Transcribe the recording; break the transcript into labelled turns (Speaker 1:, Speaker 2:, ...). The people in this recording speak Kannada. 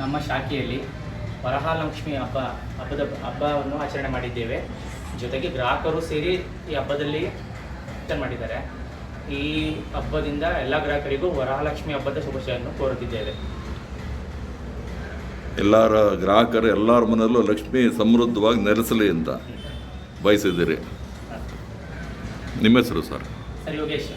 Speaker 1: ನಮ್ಮ ಶಾಖೆಯಲ್ಲಿ ವರಮಹಾಲಕ್ಷ್ಮಿ ಹಬ್ಬವನ್ನು ಆಚರಣೆ ಮಾಡಿದ್ದೇವೆ. ಜೊತೆಗೆ ಗ್ರಾಹಕರು ಸೇರಿ ಈ ಹಬ್ಬದಲ್ಲಿ ಮಾಡಿದ್ದಾರೆ. ಈ ಹಬ್ಬದಿಂದ ಎಲ್ಲ ಗ್ರಾಹಕರಿಗೂ ವರಮಹಾಲಕ್ಷ್ಮಿ ಹಬ್ಬದ ಶುಭಾಶಯವನ್ನು ಕೋರುತ್ತಿದ್ದೇವೆ.
Speaker 2: ಗ್ರಾಹಕರು ಎಲ್ಲರ ಮನೆಯಲ್ಲೂ ಲಕ್ಷ್ಮಿ ಸಮೃದ್ಧವಾಗಿ ನೆಲೆಸಲಿ ಅಂತ ಬಯಸಿದ್ದೀರಿ. ನಿಮ್ಮ ಹೆಸರು ಸರ್?
Speaker 1: ಯೋಗೇಶ್.